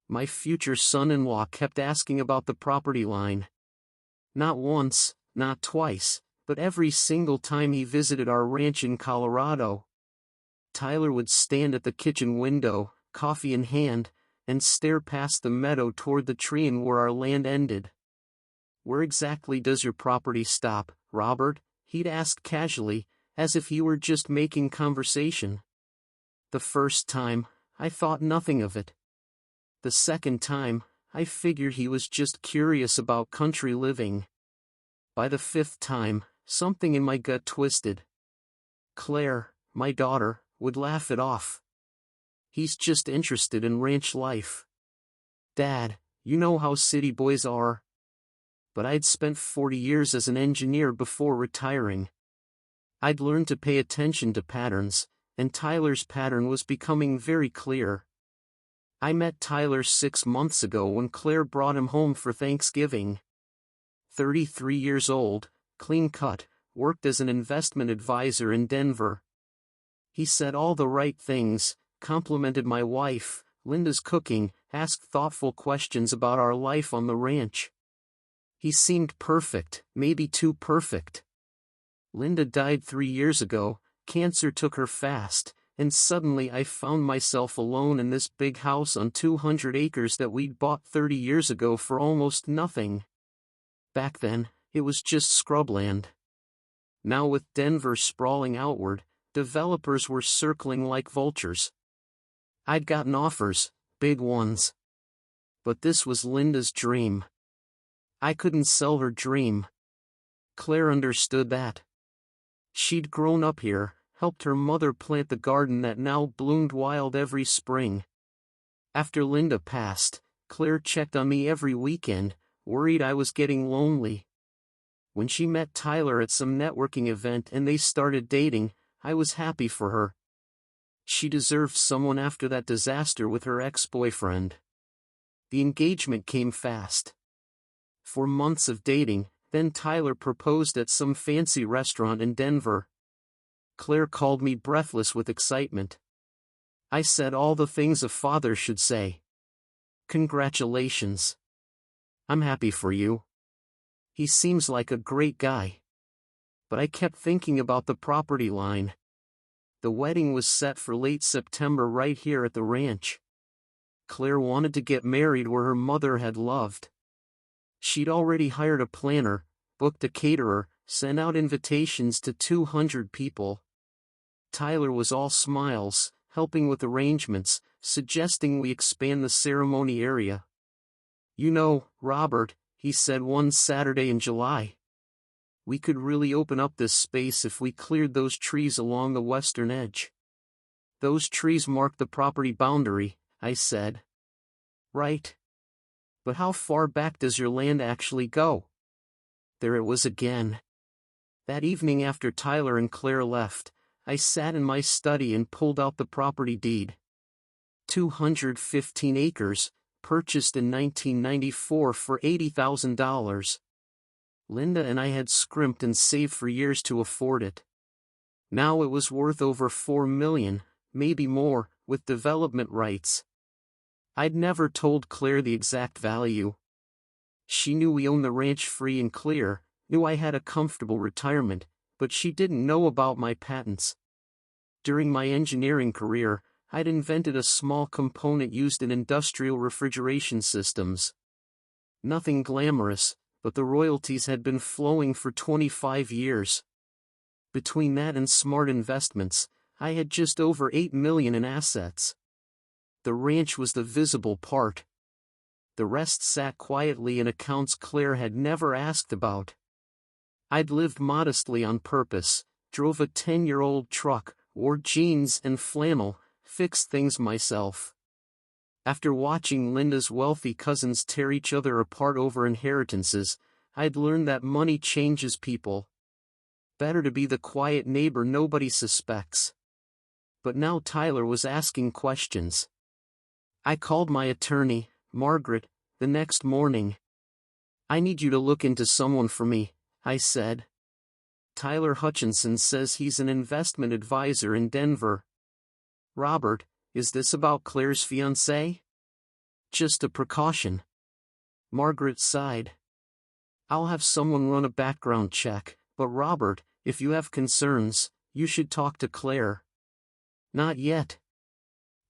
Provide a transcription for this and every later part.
My future son-in-law kept asking about the property line. Not once, not twice, but every single time he visited our ranch in Colorado. Tyler would stand at the kitchen window, coffee in hand, and stare past the meadow toward the tree and where our land ended. "Where exactly does your property stop, Robert?" he'd ask casually, as if he were just making conversation. The first time, I thought nothing of it. The second time, I figured he was just curious about country living. By the fifth time, something in my gut twisted. Claire, my daughter, would laugh it off. "He's just interested in ranch life. Dad, you know how city boys are." But I'd spent 40 years as an engineer before retiring. I'd learned to pay attention to patterns, and Tyler's pattern was becoming very clear. I met Tyler 6 months ago when Claire brought him home for Thanksgiving. 33 years old, clean-cut, worked as an investment advisor in Denver. He said all the right things, complimented my wife, Linda's cooking, asked thoughtful questions about our life on the ranch. He seemed perfect, maybe too perfect. Linda died 3 years ago, cancer took her fast, and suddenly I found myself alone in this big house on 200 acres that we'd bought 30 years ago for almost nothing. Back then, it was just scrubland. Now with Denver sprawling outward, developers were circling like vultures. I'd gotten offers, big ones. But this was Linda's dream. I couldn't sell her dream. Claire understood that. She'd grown up here, helped her mother plant the garden that now bloomed wild every spring. After Linda passed, Claire checked on me every weekend, worried I was getting lonely. When she met Tyler at some networking event and they started dating, I was happy for her. She deserved someone after that disaster with her ex-boyfriend. The engagement came fast. 4 months of dating, then Tyler proposed at some fancy restaurant in Denver. Claire called me breathless with excitement. I said all the things a father should say. "Congratulations. I'm happy for you. He seems like a great guy." But I kept thinking about the property line. The wedding was set for late September right here at the ranch. Claire wanted to get married where her mother had loved. She'd already hired a planner, booked a caterer, sent out invitations to 200 people. Tyler was all smiles, helping with arrangements, suggesting we expand the ceremony area. "You know, Robert," he said one Saturday in July, "we could really open up this space if we cleared those trees along the western edge." "Those trees mark the property boundary," I said. "Right. But how far back does your land actually go?" There it was again. That evening after Tyler and Claire left, I sat in my study and pulled out the property deed. 215 acres, purchased in 1994 for $80,000. Linda and I had scrimped and saved for years to afford it. Now it was worth over $4 million, maybe more, with development rights. I'd never told Claire the exact value. She knew we owned the ranch free and clear, knew I had a comfortable retirement, but she didn't know about my patents. During my engineering career, I'd invented a small component used in industrial refrigeration systems. Nothing glamorous, but the royalties had been flowing for 25 years. Between that and smart investments, I had just over $8 million in assets. The ranch was the visible part. The rest sat quietly in accounts Claire had never asked about. I'd lived modestly on purpose, drove a 10-year-old truck, wore jeans and flannel, fixed things myself. After watching Linda's wealthy cousins tear each other apart over inheritances, I'd learned that money changes people. Better to be the quiet neighbor nobody suspects. But now Tyler was asking questions. I called my attorney, Margaret, the next morning. "I need you to look into someone for me," I said. "Tyler Hutchinson says he's an investment advisor in Denver." "Robert, is this about Claire's fiancé?" Just a precaution. Margaret sighed. I'll have someone run a background check, but Robert, if you have concerns, you should talk to Claire. Not yet.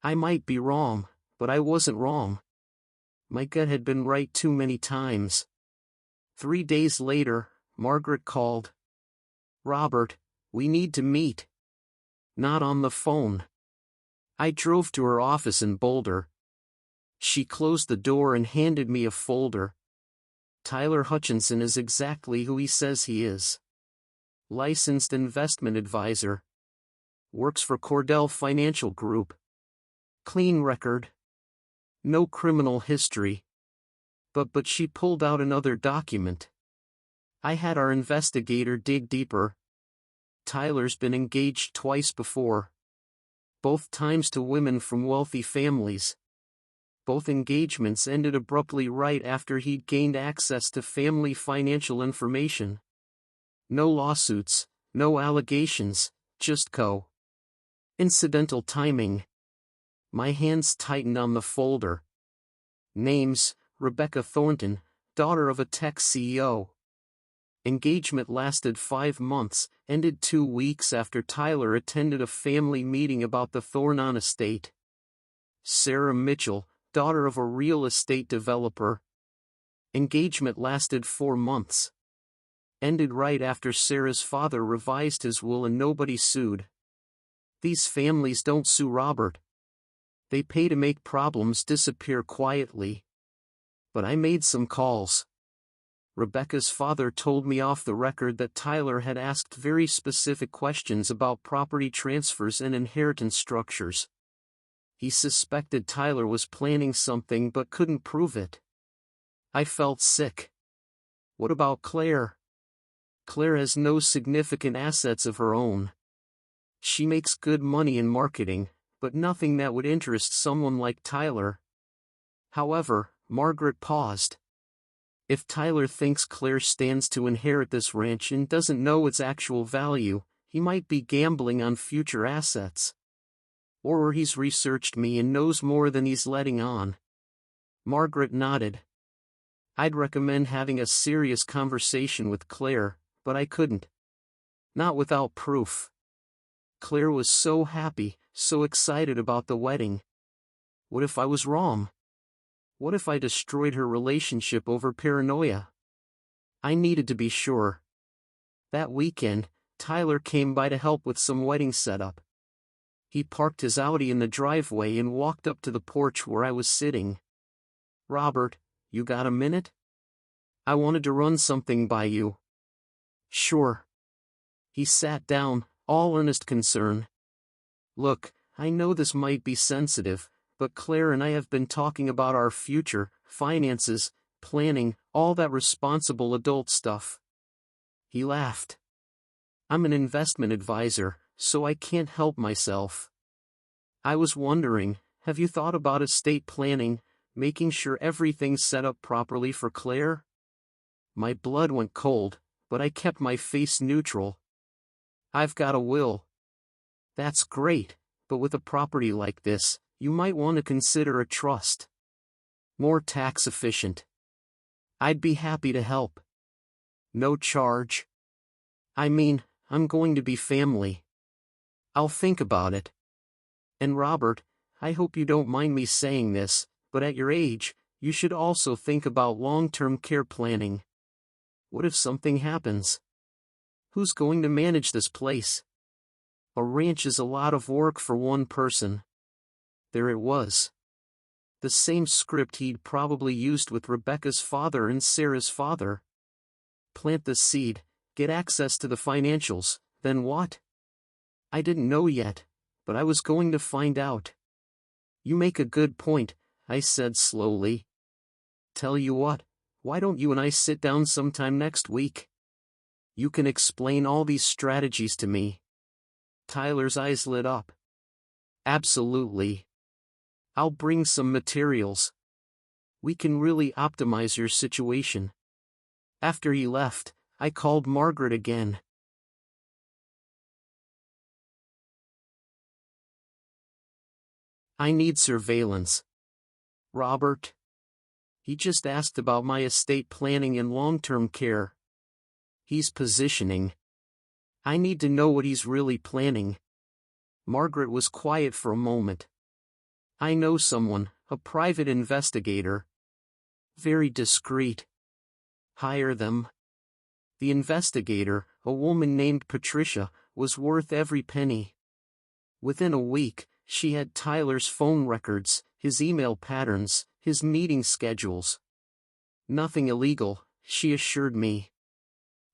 I might be wrong, but I wasn't wrong. My gut had been right too many times. 3 days later, Margaret called. Robert, we need to meet. Not on the phone. I drove to her office in Boulder. She closed the door and handed me a folder. Tyler Hutchinson is exactly who he says he is. Licensed investment advisor. Works for Cordell Financial Group. Clean record. No criminal history. But she pulled out another document. I had our investigator dig deeper. Tyler's been engaged twice before. Both times to women from wealthy families. Both engagements ended abruptly right after he'd gained access to family financial information. No lawsuits, no allegations, just incidental timing. My hands tightened on the folder. Names: Rebecca Thornton, daughter of a tech CEO. Engagement lasted 5 months, ended 2 weeks after Tyler attended a family meeting about the Thornon estate. Sarah Mitchell, daughter of a real estate developer. Engagement lasted 4 months. Ended right after Sarah's father revised his will and nobody sued. These families don't sue Robert. They pay to make problems disappear quietly. But I made some calls. Rebecca's father told me off the record that Tyler had asked very specific questions about property transfers and inheritance structures. He suspected Tyler was planning something but couldn't prove it. I felt sick. What about Claire? Claire has no significant assets of her own. She makes good money in marketing, but nothing that would interest someone like Tyler. However, Margaret paused. If Tyler thinks Claire stands to inherit this ranch and doesn't know its actual value, he might be gambling on future assets. Or he's researched me and knows more than he's letting on. Margaret nodded. I'd recommend having a serious conversation with Claire, but I couldn't. Not without proof. Claire was so happy, so excited about the wedding. What if I was wrong? What if I destroyed her relationship over paranoia? I needed to be sure. That weekend, Tyler came by to help with some wedding setup. He parked his Audi in the driveway and walked up to the porch where I was sitting. Robert, you got a minute? I wanted to run something by you. Sure. He sat down, all earnest concern. Look, I know this might be sensitive, but Claire and I have been talking about our future, finances, planning, all that responsible adult stuff. He laughed. I'm an investment advisor, so I can't help myself. I was wondering, have you thought about estate planning, making sure everything's set up properly for Claire? My blood went cold, but I kept my face neutral. I've got a will. That's great, but with a property like this, you might want to consider a trust. More tax efficient. I'd be happy to help. No charge. I mean, I'm going to be family. I'll think about it. And Robert, I hope you don't mind me saying this, but at your age, you should also think about long-term care planning. What if something happens? Who's going to manage this place? A ranch is a lot of work for one person. There it was. The same script he'd probably used with Rebecca's father and Sarah's father. Plant the seed, get access to the financials, then what? I didn't know yet, but I was going to find out. You make a good point, I said slowly. Tell you what, why don't you and I sit down sometime next week? You can explain all these strategies to me. Tyler's eyes lit up. Absolutely. I'll bring some materials. We can really optimize your situation. After he left, I called Margaret again. I need surveillance. Robert. He just asked about my estate planning and long-term care. He's positioning. I need to know what he's really planning. Margaret was quiet for a moment. I know someone, a private investigator. Very discreet. Hire them. The investigator, a woman named Patricia, was worth every penny. Within a week, she had Tyler's phone records, his email patterns, his meeting schedules. Nothing illegal, she assured me.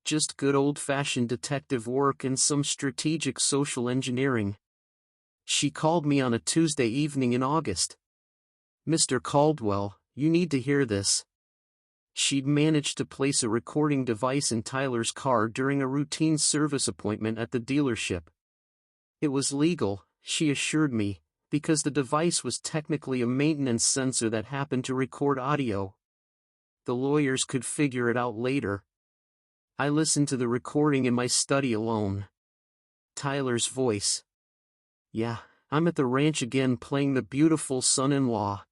Just good old-fashioned detective work and some strategic social engineering. She called me on a Tuesday evening in August. "Mr. Caldwell, you need to hear this." She'd managed to place a recording device in Tyler's car during a routine service appointment at the dealership. It was legal, she assured me, because the device was technically a maintenance sensor that happened to record audio. The lawyers could figure it out later. I listened to the recording in my study alone. Tyler's voice. "Yeah, I'm at the ranch again playing the beautiful son-in-law.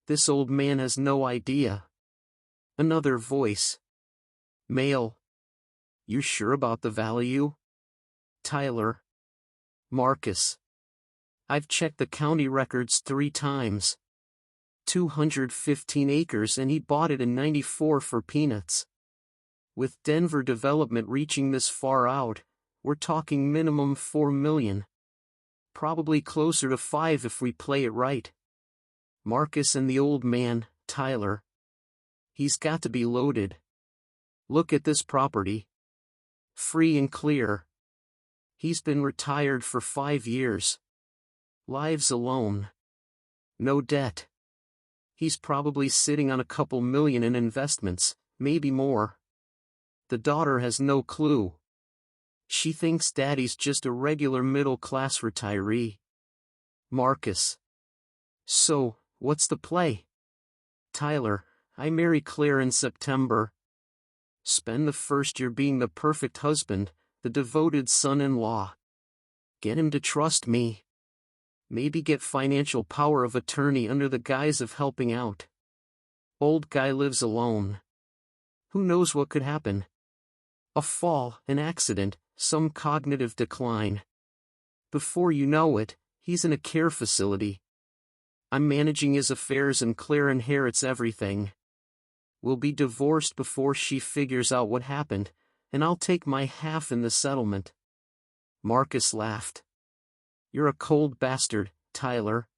This old man has no idea." Another voice. Male. "You sure about the value?" Tyler. "Marcus. I've checked the county records 3 times. 215 acres and he bought it in '94 for peanuts. With Denver development reaching this far out, we're talking minimum $4 million. Probably closer to 5 if we play it right." Marcus and the old man, Tyler. "He's got to be loaded. Look at this property. Free and clear. He's been retired for 5 years. Lives alone. No debt. He's probably sitting on a couple million in investments, maybe more. The daughter has no clue. She thinks daddy's just a regular middle-class retiree." Marcus. "So, what's the play?" Tyler. "I marry Claire in September. Spend the first year being the perfect husband, the devoted son-in-law. Get him to trust me. Maybe get financial power of attorney under the guise of helping out. Old guy lives alone. Who knows what could happen? A fall, an accident, some cognitive decline. Before you know it, he's in a care facility. I'm managing his affairs and Claire inherits everything. We'll be divorced before she figures out what happened, and I'll take my half in the settlement." Marcus laughed. "You're a cold bastard, Tyler.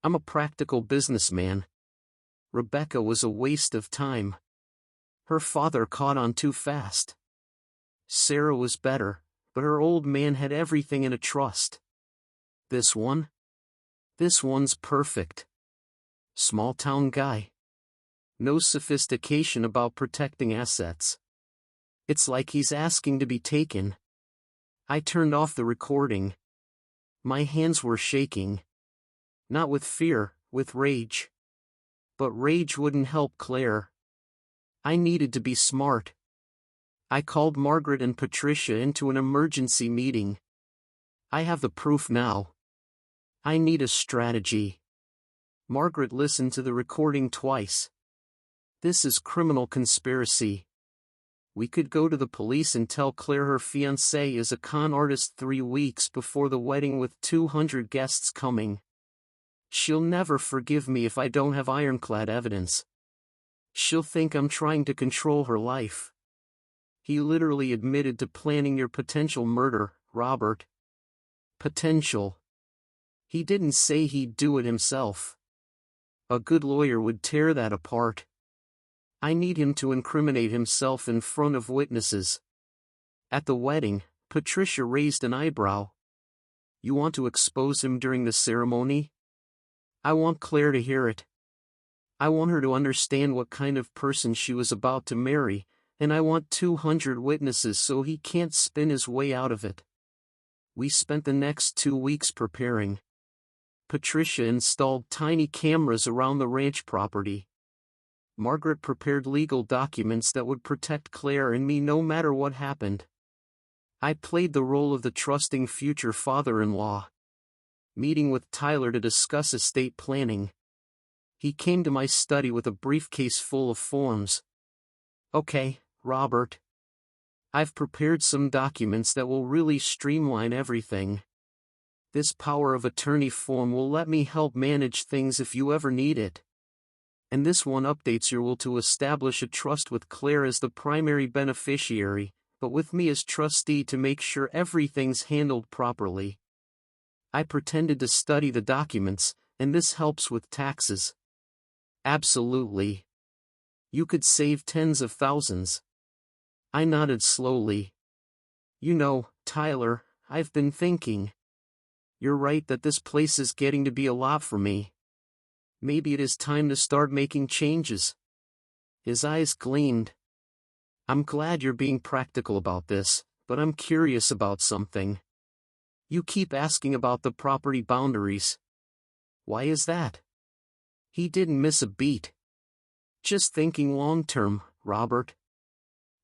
I'm a practical businessman. Rebecca was a waste of time. Her father caught on too fast. Sarah was better, but her old man had everything in a trust. This one? This one's perfect. Small-town guy. No sophistication about protecting assets. It's like he's asking to be taken." I turned off the recording. My hands were shaking. Not with fear, with rage. But rage wouldn't help Claire. I needed to be smart. I called Margaret and Patricia into an emergency meeting. I have the proof now. I need a strategy. Margaret listened to the recording twice. "This is criminal conspiracy. We could go to the police and tell Claire her fiancé is a con artist 3 weeks before the wedding with 200 guests coming. She'll never forgive me if I don't have ironclad evidence. She'll think I'm trying to control her life." He literally admitted to planning your potential murder, Robert. Potential. He didn't say he'd do it himself. A good lawyer would tear that apart. I need him to incriminate himself in front of witnesses. At the wedding, Patricia raised an eyebrow. "You want to expose him during the ceremony?" "I want Claire to hear it. I want her to understand what kind of person she was about to marry, and I want 200 witnesses so he can't spin his way out of it." We spent the next 2 weeks preparing. Patricia installed tiny cameras around the ranch property. Margaret prepared legal documents that would protect Claire and me no matter what happened. I played the role of the trusting future father-in-law. Meeting with Tyler to discuss estate planning. He came to my study with a briefcase full of forms. "Okay, Robert. I've prepared some documents that will really streamline everything. This power of attorney form will let me help manage things if you ever need it. And this one updates your will to establish a trust with Claire as the primary beneficiary, but with me as trustee to make sure everything's handled properly." I pretended to study the documents, "And this helps with taxes." "Absolutely. You could save tens of thousands." I nodded slowly. "You know, Tyler, I've been thinking. You're right that this place is getting to be a lot for me. Maybe it is time to start making changes." His eyes gleamed. "I'm glad you're being practical about this, but I'm curious about something. You keep asking about the property boundaries. Why is that?" He didn't miss a beat. "Just thinking long-term, Robert.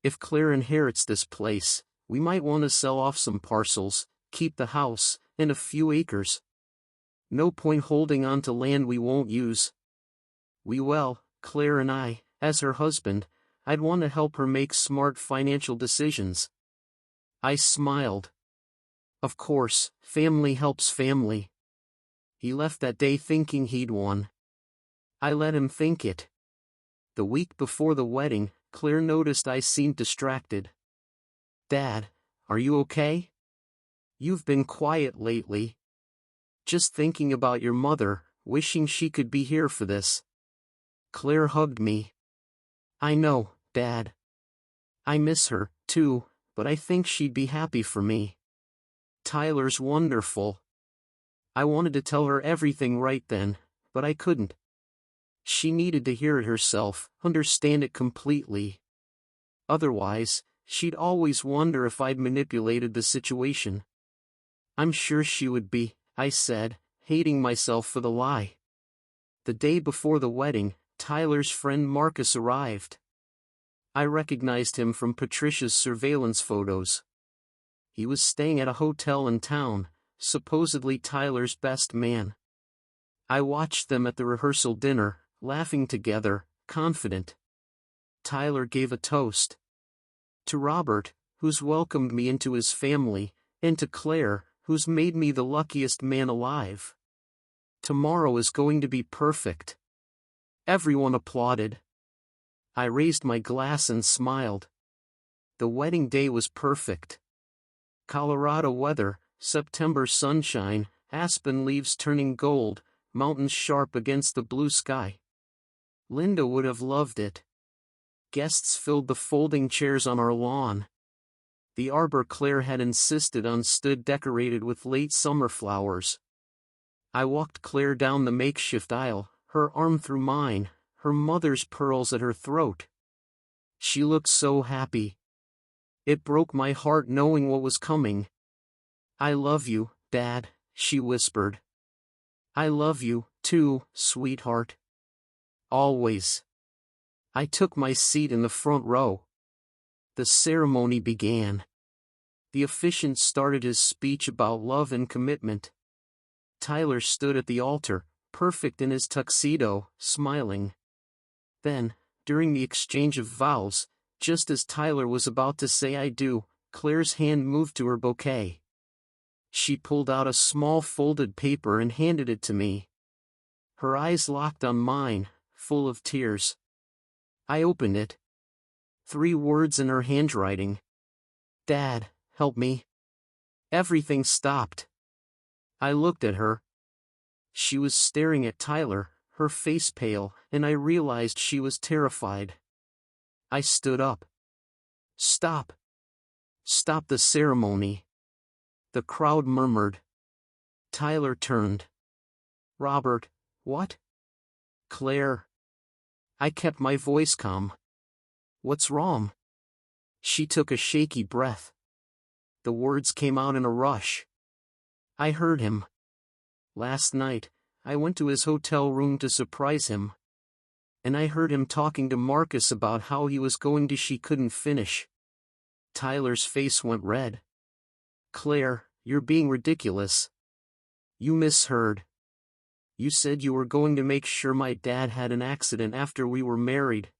If Claire inherits this place, we might want to sell off some parcels, keep the house, and a few acres. No point holding on to land we won't use. Claire and I, as her husband, I'd want to help her make smart financial decisions." I smiled. Of course, family helps family. He left that day thinking he'd won. I let him think it. The week before the wedding, Claire noticed I seemed distracted. "Dad, are you okay? You've been quiet lately." "Just thinking about your mother, wishing she could be here for this." Claire hugged me. "I know, Dad. I miss her, too, but I think she'd be happy for me. Tyler's wonderful." I wanted to tell her everything right then, but I couldn't. She needed to hear it herself, understand it completely. Otherwise, she'd always wonder if I'd manipulated the situation. "I'm sure she would be," I said, hating myself for the lie. The day before the wedding, Tyler's friend Marcus arrived. I recognized him from Patricia's surveillance photos. He was staying at a hotel in town, supposedly Tyler's best man. I watched them at the rehearsal dinner, laughing together, confident. Tyler gave a toast. To Robert, who's welcomed me into his family, and to Claire, who's made me the luckiest man alive. Tomorrow is going to be perfect. Everyone applauded. I raised my glass and smiled. The wedding day was perfect. Colorado weather, September sunshine, aspen leaves turning gold, mountains sharp against the blue sky. Linda would have loved it. Guests filled the folding chairs on our lawn. The arbor Claire had insisted on stood decorated with late summer flowers. I walked Claire down the makeshift aisle, her arm through mine, her mother's pearls at her throat. She looked so happy. It broke my heart knowing what was coming. "I love you, Dad," she whispered. "I love you, too, sweetheart. Always." I took my seat in the front row. The ceremony began. The officiant started his speech about love and commitment. Tyler stood at the altar, perfect in his tuxedo, smiling. Then, during the exchange of vows, just as Tyler was about to say "I do," Claire's hand moved to her bouquet. She pulled out a small folded paper and handed it to me. Her eyes locked on mine, full of tears. I opened it. 3 words in her handwriting. "Dad, help me." Everything stopped. I looked at her. She was staring at Tyler, her face pale, and I realized she was terrified. I stood up. "Stop. Stop the ceremony." The crowd murmured. Tyler turned. "Robert, what?" "Claire." I kept my voice calm. "What's wrong?" She took a shaky breath. The words came out in a rush. I heard him. "Last night, I went to his hotel room to surprise him. And I heard him talking to Marcus about how he was going to." She couldn't finish. Tyler's face went red. "Claire, you're being ridiculous. You misheard." You said you were going to make sure my dad had an accident after we were married.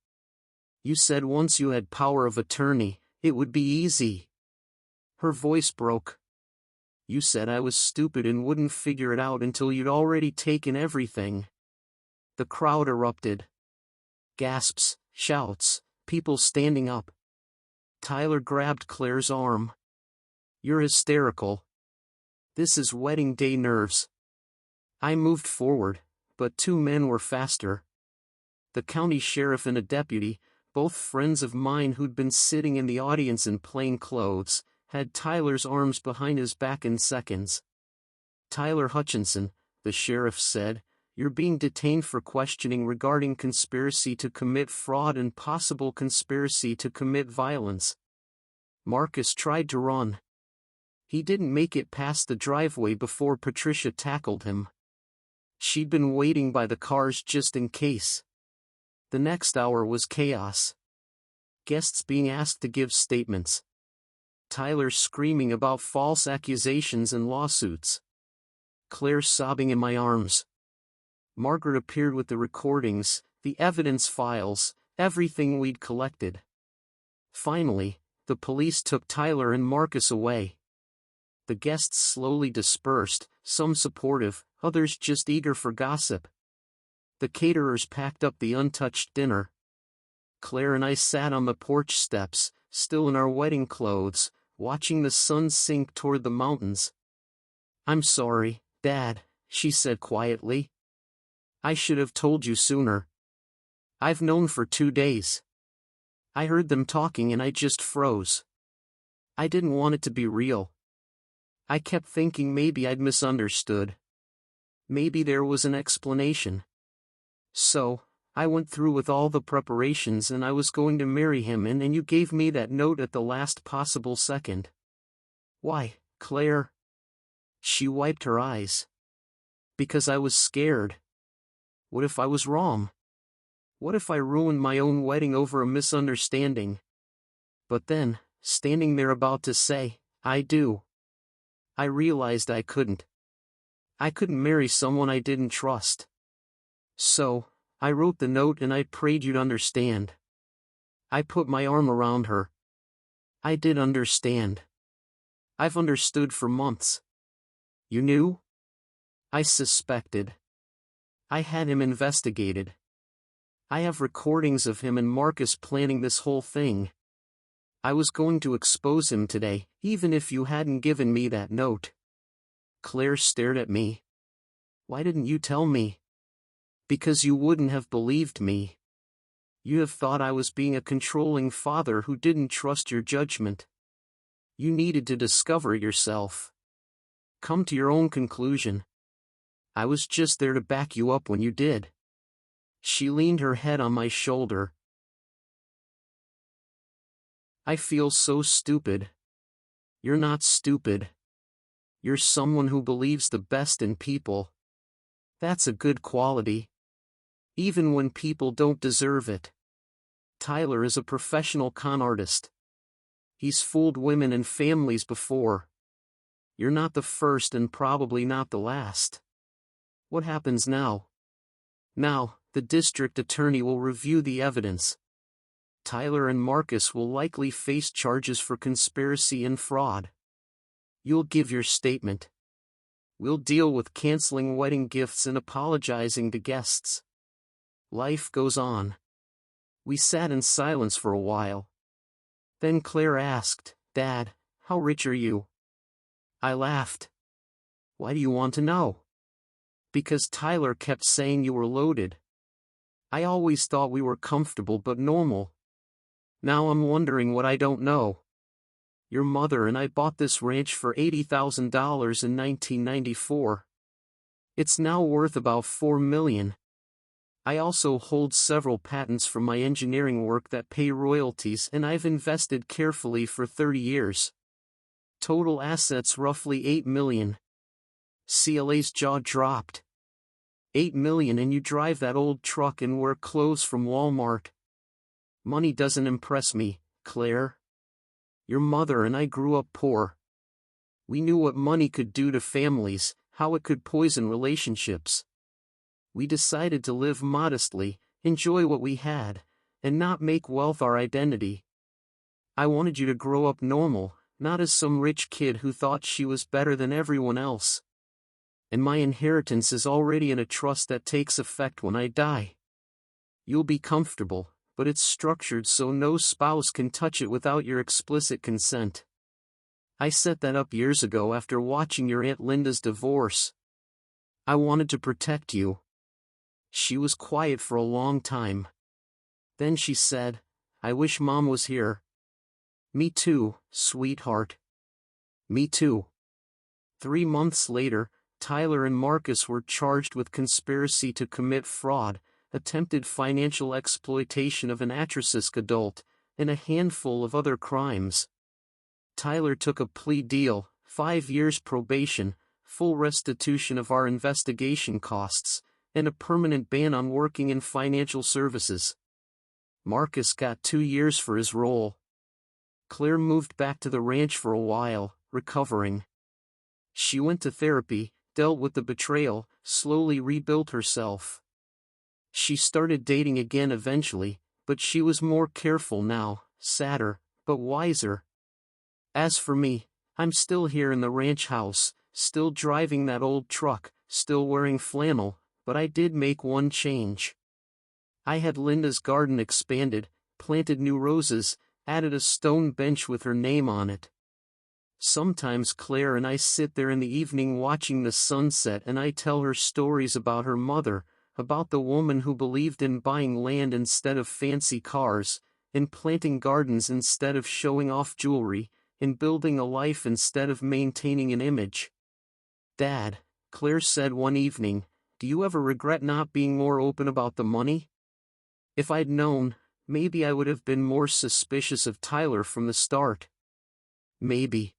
You said once you had power of attorney, it would be easy. Her voice broke. You said I was stupid and wouldn't figure it out until you'd already taken everything. The crowd erupted. Gasps, shouts, people standing up. Tyler grabbed Claire's arm. You're hysterical. This is wedding day nerves. I moved forward, but two men were faster. The county sheriff and a deputy, both friends of mine who'd been sitting in the audience in plain clothes, had Tyler's arms behind his back in seconds. Tyler Hutchinson, the sheriff said, you're being detained for questioning regarding conspiracy to commit fraud and possible conspiracy to commit violence. Marcus tried to run. He didn't make it past the driveway before Patricia tackled him. She'd been waiting by the cars just in case. The next hour was chaos. Guests being asked to give statements. Tyler screaming about false accusations and lawsuits. Claire sobbing in my arms. Margaret appeared with the recordings, the evidence files, everything we'd collected. Finally, the police took Tyler and Marcus away. The guests slowly dispersed, some supportive, others just eager for gossip. The caterers packed up the untouched dinner. Claire and I sat on the porch steps, still in our wedding clothes, watching the sun sink toward the mountains. I'm sorry, Dad, she said quietly. I should have told you sooner. I've known for 2 days. I heard them talking and I just froze. I didn't want it to be real. I kept thinking maybe I'd misunderstood. Maybe there was an explanation. So, I went through with all the preparations and I was going to marry him and you gave me that note at the last possible second. Why, Claire? She wiped her eyes. Because I was scared. What if I was wrong? What if I ruined my own wedding over a misunderstanding? But then, standing there about to say, I do, I realized I couldn't. I couldn't marry someone I didn't trust. So, I wrote the note and I prayed you'd understand. I put my arm around her. I did understand. I've understood for months. You knew? I suspected. I had him investigated. I have recordings of him and Marcus planning this whole thing. I was going to expose him today, even if you hadn't given me that note. Claire stared at me. Why didn't you tell me? Because you wouldn't have believed me. You have thought I was being a controlling father who didn't trust your judgment. You needed to discover it yourself. Come to your own conclusion. I was just there to back you up when you did. She leaned her head on my shoulder. I feel so stupid. You're not stupid. You're someone who believes the best in people. That's a good quality. Even when people don't deserve it. Tyler is a professional con artist. He's fooled women and families before. You're not the first and probably not the last. What happens now? Now, the district attorney will review the evidence. Tyler and Marcus will likely face charges for conspiracy and fraud. You'll give your statement. We'll deal with canceling wedding gifts and apologizing to guests. Life goes on. We sat in silence for a while. Then Claire asked, Dad, how rich are you? I laughed. Why do you want to know? Because Tyler kept saying you were loaded. I always thought we were comfortable but normal. Now I'm wondering what I don't know. Your mother and I bought this ranch for $80,000 in 1994. It's now worth about $4 million. I also hold several patents from my engineering work that pay royalties and I've invested carefully for 30 years. Total assets roughly $8 million. CLA's jaw dropped. $8 million and you drive that old truck and wear clothes from Walmart. Money doesn't impress me, Claire. Your mother and I grew up poor. We knew what money could do to families, how it could poison relationships. We decided to live modestly, enjoy what we had, and not make wealth our identity. I wanted you to grow up normal, not as some rich kid who thought she was better than everyone else. And my inheritance is already in a trust that takes effect when I die. You'll be comfortable, but it's structured so no spouse can touch it without your explicit consent. I set that up years ago after watching your Aunt Linda's divorce. I wanted to protect you." She was quiet for a long time. Then she said, "I wish Mom was here." "Me too, sweetheart. Me too." 3 months later, Tyler and Marcus were charged with conspiracy to commit fraud, attempted financial exploitation of an at-risk adult, and a handful of other crimes. Tyler took a plea deal, 5 years probation, full restitution of our investigation costs, and a permanent ban on working in financial services. Marcus got 2 years for his role. Claire moved back to the ranch for a while, recovering. She went to therapy, dealt with the betrayal, slowly rebuilt herself. She started dating again eventually, but she was more careful now, sadder, but wiser. As for me, I'm still here in the ranch house, still driving that old truck, still wearing flannel, but I did make one change. I had Linda's garden expanded, planted new roses, added a stone bench with her name on it. Sometimes Claire and I sit there in the evening watching the sunset and I tell her stories about her mother, about the woman who believed in buying land instead of fancy cars, in planting gardens instead of showing off jewelry, in building a life instead of maintaining an image. "Dad," Claire said one evening, "do you ever regret not being more open about the money? If I'd known, maybe I would have been more suspicious of Tyler from the start. Maybe.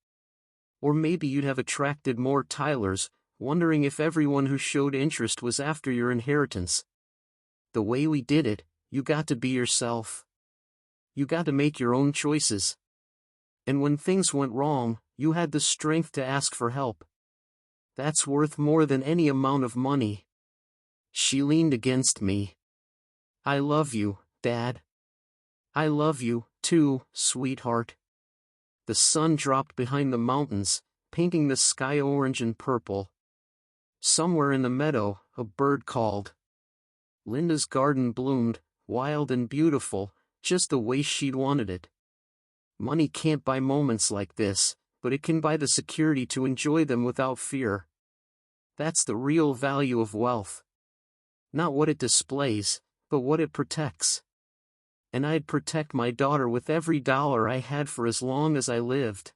Or maybe you'd have attracted more Tylers, wondering if everyone who showed interest was after your inheritance. The way we did it, you got to be yourself. You got to make your own choices. And when things went wrong, you had the strength to ask for help. That's worth more than any amount of money." She leaned against me. "I love you, Dad. I love you, too, sweetheart." The sun dropped behind the mountains, painting the sky orange and purple. Somewhere in the meadow, a bird called. Linda's garden bloomed, wild and beautiful, just the way she'd wanted it. Money can't buy moments like this, but it can buy the security to enjoy them without fear. That's the real value of wealth. Not what it displays, but what it protects. And I'd protect my daughter with every dollar I had for as long as I lived.